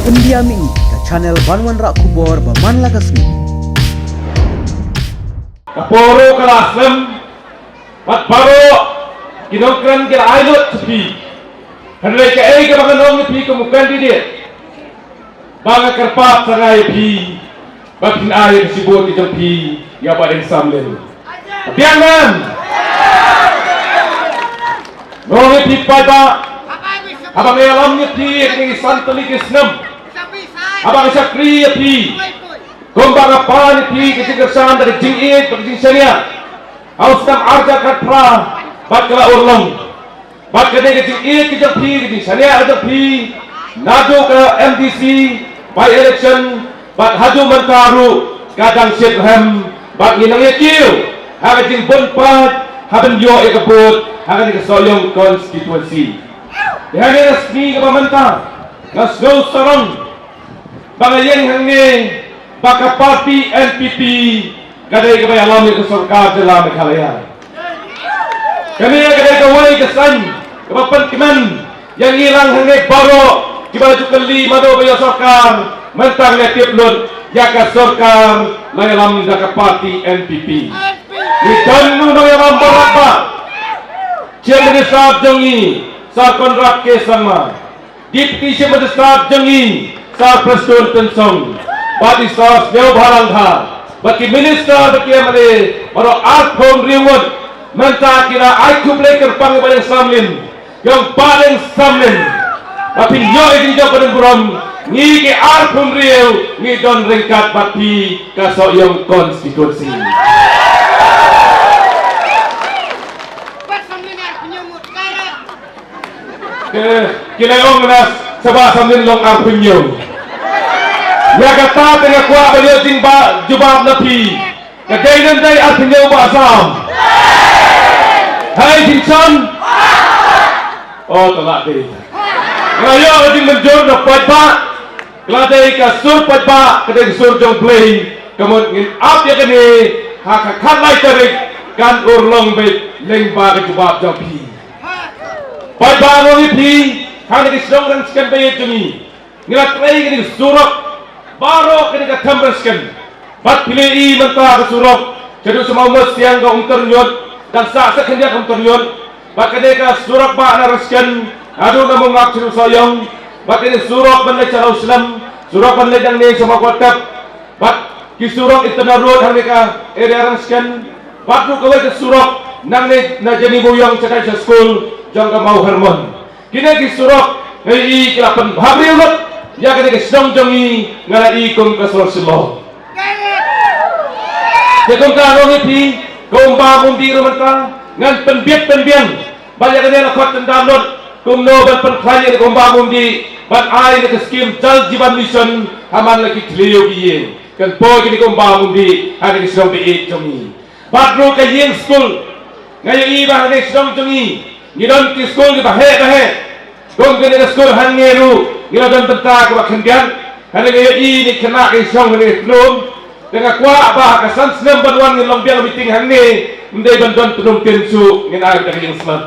pendiami ke channel Banwan Rak Kubor Baman Lagasmi. Kaporo kalasem, pat baro kinongkran kira ailot sepi. Henlai ke ai ke banganong pi kemukan di dia. Banga kerpat sangai pi, batin air sibut di pi, ya badan samlen. Biangan. Nong pi pada, abang alam ni pi ni santali kisnam. Abang sakri pi. Gombang apa ni pi kecerdasan dari jingit dari jingsania. Ausam arja katra, bakla urlong. Bakla ke jingit ke pi ke jingsania ada pi. Nado ke MDC by election, bak hadu mentaru kadang Sheikhem, bak nginang yakiu. Haga jing bonpat, haben yo ekabut, haga ni kesoyong konstituensi. Dihani resmi ke pemerintah, ngasgau sarang. Bagayan hangi baka parti NPP kadai ke alam ke sarkar dalam Meghalaya. Kami kadai ke wai kesan ke penkiman yang hilang hangi baru kiba jukali mado baya sarkar mentang letip lut jaka sarkar layalam jaka parti NPP. Di danu no yang berapa? Cendera sab jengi sa kontrak ke sama. Dipti cendera sab jengi sa preston tensong. Badi sa snew barang ha. Baki minister baki amale baro art home reward menta kira ai kubleker pang paling samlin. Yang paling samlin. Tapi yo ini jo paling buram ni ke art home rew ni don ringkat bati kaso yang konstitusi. Kilayong nas sabah samlin long arpunyo. Ya kata tengah kuat beliau jingba jubab nabi. Kadai nanti arpunyo basam. Hai jinsan. Oh tolak deh. Ngayo jing menjur dapat pak. Keladai kasur pak. Kadai kasur jong play. Kemudian apa ya kini hakakan lai tarik kan urlong bet lengba ke jubab jong pi. Pak nongi pi. Hanya disedong dan sekian bayar jemi. Ngilat lagi kini surok. Baru kini ketamberskan. Bat pilih mentah kesurok. Jadi semua umat siang ke ternyut dan saat sekendia ke ternyut. Bat kini ke surok bak naraskan. Aduh namun ngak ciru soyong. Bat kini surok benda cara Islam. Surok benda yang ni semua kuatap. Bat kisurok itu narut hari ke area raskan. Bat tu kawai ke surok nang ni najani buyang cakap sekolah jangan mau hormon. Kini kisurok ngai kelapan habri ulat. Ya kena kesedong jongi ngalai kum kasor silo. Jekong karong iti gomba mundi rumenta ngan penbiang banyak kena lakot tendamlot kum no ban penklanya gomba mundi ban ai ke skim jal jiban mission haman lagi kleo biye kan boy kini gomba mundi ada kesedong be jongi. Badru ke yin school ngai iba kena kesedong jongi ngidon ki school ki bahe gom kena school hangeru Gila dan tentang kebakendian, hanya gaya ini kena kisong ini belum. Dengan kuat bah kesan senam bantuan ni lombiang meeting hani, mendai bantuan penung tensu dengan air dari yang selat.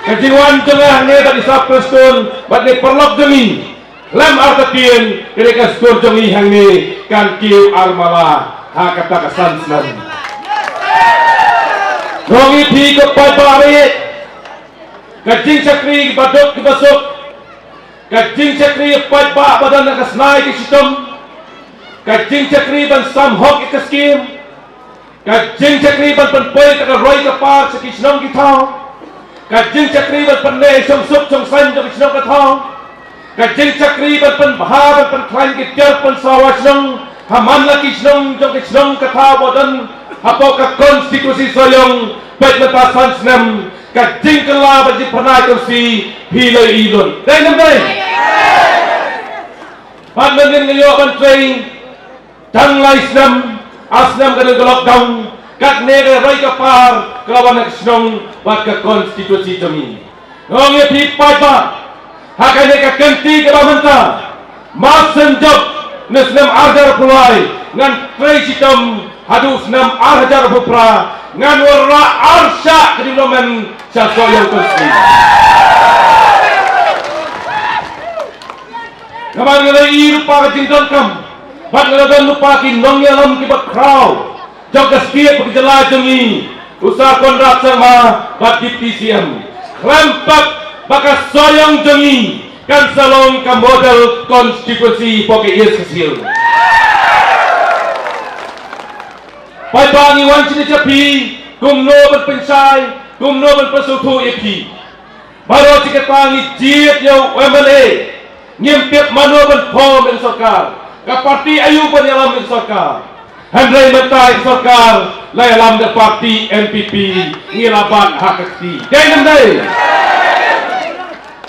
Kejiwan jengah ni tadi sapestun, bat ni perlok jemi. Lem artapien, ketika skor jemi hani kan kiu armala, ha kata kesan senam. Nongi pi kepai barik. Kajing cakri badok dibasuk. Kajing cakri pat ba badan nak senai ke sistem. Kajing cakri ban samhok ke skim. Kajing cakri ban penpoi ke roi ke par sekisnong kita. Kajing cakri ban penai somsuk somsan ke kisnong kita. Kajing cakri ban penbahar ban penklain ke tiar pen sawasnong. Haman la kisnong ke kisnong kita badan apa ke konstitusi soyong baik metasan senam. Kajing kelah bagi pernah kursi hilai ilun. Dai nampai. Pandangan ngeyok bantrai. Tanglai Islam. Aslam kena lockdown. Kat nega rai kapar. Kelawan nak senong. Buat ke konstitusi kami. Ngomongnya pipai pak. Hakanya ke kenti ke bamanta. Masen job. Nesnam ajar pulai. Ngan trai sitam. Hadu senam ajar pupra. Ngan warra arsya kedinomen Syasoyong Kusni. Naman ngalai lupa ka jingdon kam. Bat ngalai lupa ki nong yalam ki bat kraw. Jog kaskiat bagi jala jengi. Usaha kontrak sama bat DPCM. Klampak baka soyong jengi. Kan salong ka model konstitusi poke yes hasil. Pai bangi wan sini capi. Kumno berpensai. Kumno berpesutu epi. Baru jika tangi jiat yang MLA. Nyimpip mano berpom in sarkar. Ka parti ayu penyalam in sarkar. Handrai mentai sarkar. Layalam de parti NPP. Ngilabat hakakti. Dai nandai.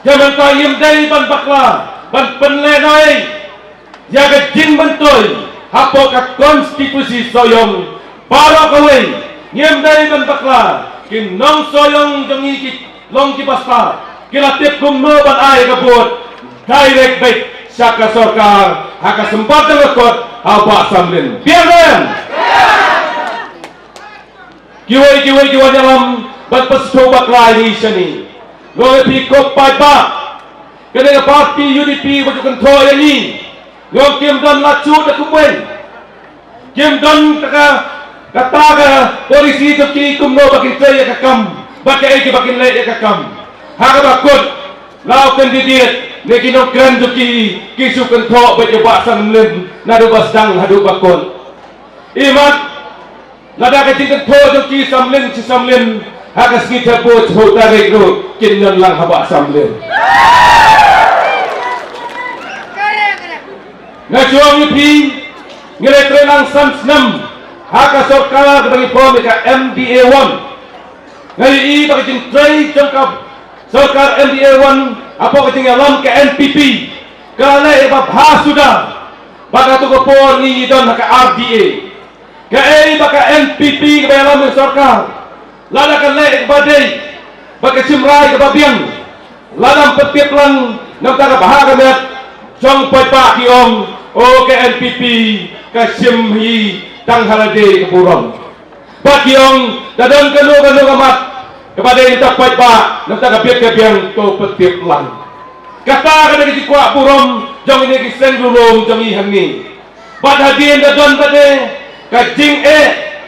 Jangan tayim dai ban bakla. Ban penlenai. Jaga jin bentoy. Hapo ka konstitusi soyong. Para kawai. Nyem dai ban bakla. Kin nong soyong jengi ki long ki basta. Kilatip kumno ban ay kabut. Direct baik syaka sarkar haka sempat rekod abak samlin biarkan kiwai dalam berpestu baklai ni sini ngoi pikop pada kena parti UDP baju kontrol yang ni ngoi kim dan lacu dak kumwen kim dan kata polisi tu ki kumno bakin saya kakam bakai ki bakin lai kakam haka bakut lau kandidat Neki no kran juki kisu kentok baca baksan len nadu basdang hadu bakon. Imat nada kecing kentok juki samlen si samlen hakas kita pun tarik ro kinan lang habak samlen. Ngajuang yupi ngere lang samsnam hakas sarkar bagi pom ka MDA 1. Ngai i bagi jing trai jangkap sarkar MDA 1 apa ketinggalan ke NPP kalau bahas sudah baka tu kopor ni don ke RDA ke baka NPP ke dalam sarkar lada kan le badai baka simrai ke babiang ladam petiap lang nam ta bahag met jong pai pa ki om o ke NPP ke simhi tang halade ke burong baki ong dadang kanu mat kepada yang tak baik pak, nanti kapiat kapiang to petiap lang. Kata kada di kuat burom, jong ini kiseng dulung jong ihan ni. Bad hadian dadon bade, kajing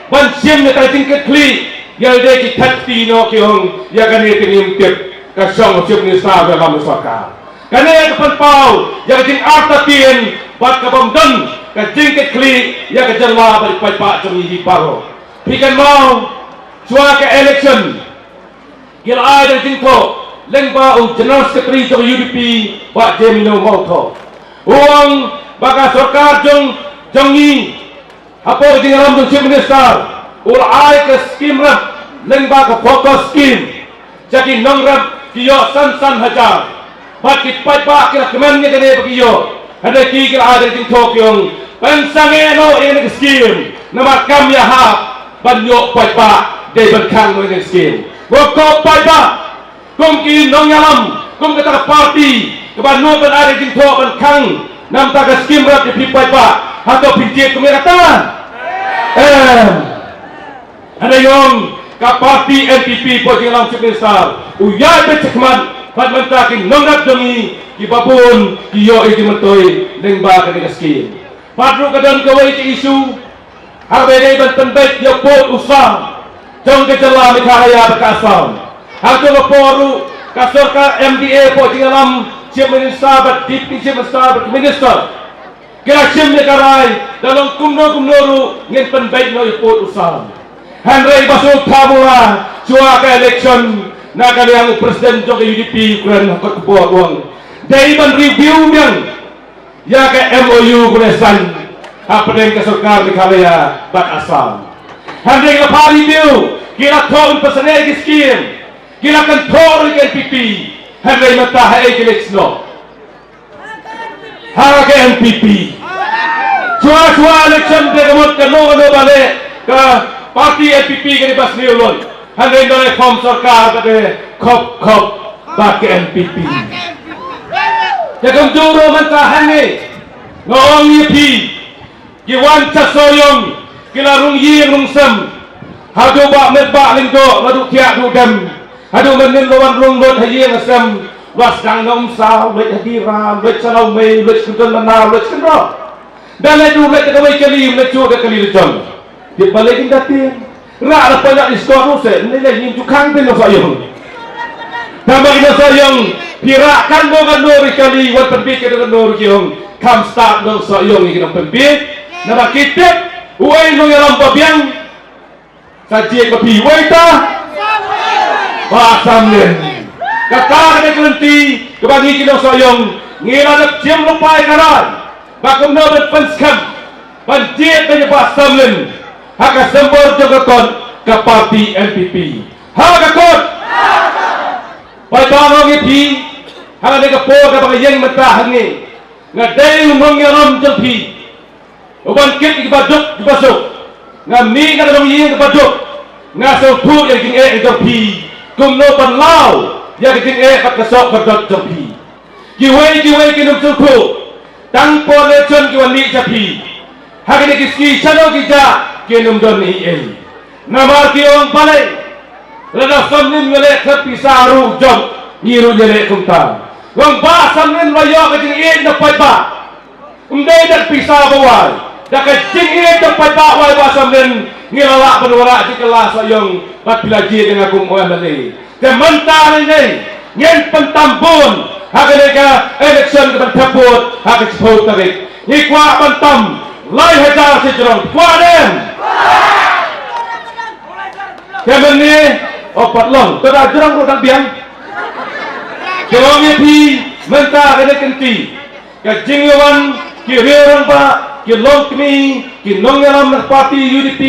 ban sim ne kajing ketli, yal de ki thati no kiong, ya kan ini tinimtip, kasong sim ni sa dalam sarkar. Kane ya kapan pau, ya kajing artatien, bad kabam don, kajing ketli, ya kajalwa balik pak jong ihi paro. Pikan mau, cua ke election. Kila ada jingko lengba general secretary jong UDP Pak Jemino Mauto uang baka sarkar jongi apa di dalam chief minister ulai ke skim rap lengba ke fokus skim jadi nong rap kiyo san hajar bakit pa kila kemennya kene bagiyo ada ki kila ada jingko kyong pensange no ini skim nama kam ya hap banyo pa de berkang no ini skim Wako pada kum ki nong yalam kum kata parti keban ban ada jingko ban kang nam ta skim rat di pipai pa atau pinjit kum kata ada yong ka parti NPP po jilang cikmisal uyai becekman pat mentakin nong rat dongi ki babun ki yo iki mentoi ning ba ka skim patru kadan kawai ti isu harbe dai ban penbet yo pot usah jong kejala mikahaya berkasam harto leporu kasar ka MDA po jingalam chief minister but deputy chief minister kira sim ne karai dalam kumno ru ngin penbaik no ipot usam Henry Basul Kamula cua ke election na kaliang presiden jong UDP kuran hakot kubuat uang dai ban review yang ya ke MOU kuresan apa dengan kasar mikahaya berkasam Henry lepas review kira tahun pesanai ke skim kira kontrol ke NPP Henry mata hai ke leksno harga ke NPP cua election de gamut ke no bale ke parti NPP ke di bas niulon Henry dole form sarkar ke kop bak ke NPP jaga juru mata Henry ngong yipi kiwan casoyong kila rung ying rung sem hadu ba met ba lingdo madu kia du dem hadu menin lawan rung lot hayi ngasem was kang nom sao lek hadiram lek salau mei lek kuntul manau lek kendro dan lek du lek kawai kali lek chu ke kali lecon di balik indatin ra la banyak iskor nu se ni lek nim tukang tin no sayong tambah ina sayong pirakan mo kan nori kali wan penbik ke dengan nori kiong kam start no sayong iki no penbik na kitip uai no yalam pabiang sajie ke pi wai ta ba samlen kata kena kelenti kebagi kita soyong ngira nak cium lupai karan bakum no berpenskam panjit penyebab samlen haka sembor jogoton ke parti NPP haka kot pada ngi haka ne ke po ke bagi yang mentah ngi ngadai umong yaram jelpi uban kit ke baduk ke basuk ngami ka dong yin ke baduk ngasau tu yang king jelpi kum no panlau ya kiting kat kasok berdot japi kiwai kinum sulku tang polechon kiwani japi hakini kiski chano kija kinum don hi namar kiong palai rada samnin ngele khapi saru jom ngiru jere kumta wang ba samnin layo kiting na paipa umdai dak pisa bawai dak kiting na paipa wai ba samnin ngilala penwara dikelas sayong pat bilaji dengan kum oan bali kementar ini nyen pentambun haga election ke pentambun haga sepuluh tarik ikwa pentam lai hajar sejurang kuaden kemeni opat long tada jurang rodang biang kerongnya pi mentah kena kenti ke jingyawan ki reorang ba ki long kemi ki nong yalam parti UDP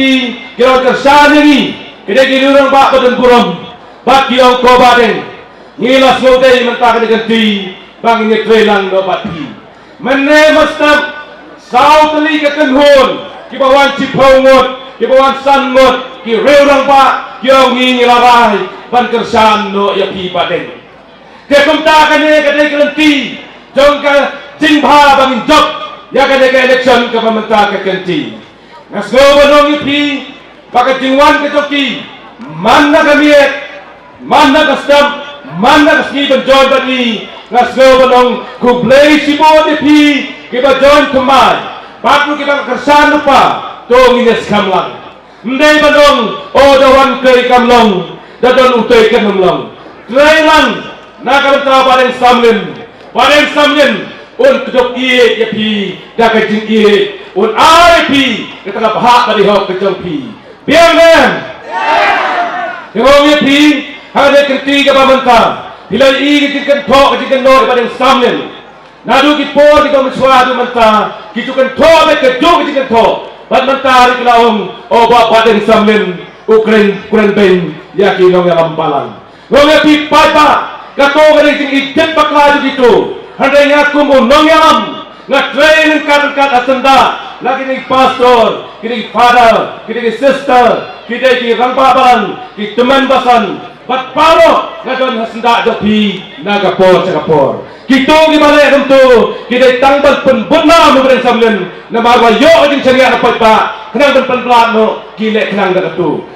ki orang kersan ini kena ki reorang ba badan buram bagi orang kobaden ngilas ngodai mentah kena ganti bang ini trelang no pati mene mastab sau teli ke kenhun ki bawan cipongot ki bawan sangot ki reurang ba ki orang ngilarai ban kersan no ya pi baden ke kumta kene kene ganti jong ka jingba bang job ya kene ke election ke mentah ke ganti ngasgo banong ipi baka jingwan ke joki mana kami mana kastam mana kasni benjoy bani ngasgo banong kublai sibo depi kita join kemai baru kita kersan lupa to ngines kamlang ndai banong odawan kei kamlong dadon utei kamlong trailang nakam tra bareng samlen un kedok iye yapi dakai jing iye un aipi kita bahak dari hok kejong pi biang nem ngom yapi hanya kerti ke pamanta hilai i kikan thok kikan no pada samlen nadu ki por ki kom swadu manta kikan thok be ke jo kikan thok bad manta ri klaong oba pada samlen ukren ben ya ki nong yalam palang ngom yapi papa kato gani ting idet bakla gitu handanya kumu nong yalam ngatrain kan asanda lagi ni pastor kini father kini sister kini ki rangpaban ki teman basan bat paro ngadon hasenda jopi nagapor cakapor kito gi balai tu kita tangbal pun bunna memberen samlen na magwa yo jing ceria dapat ba kenang dan penplan no gile kenang da tu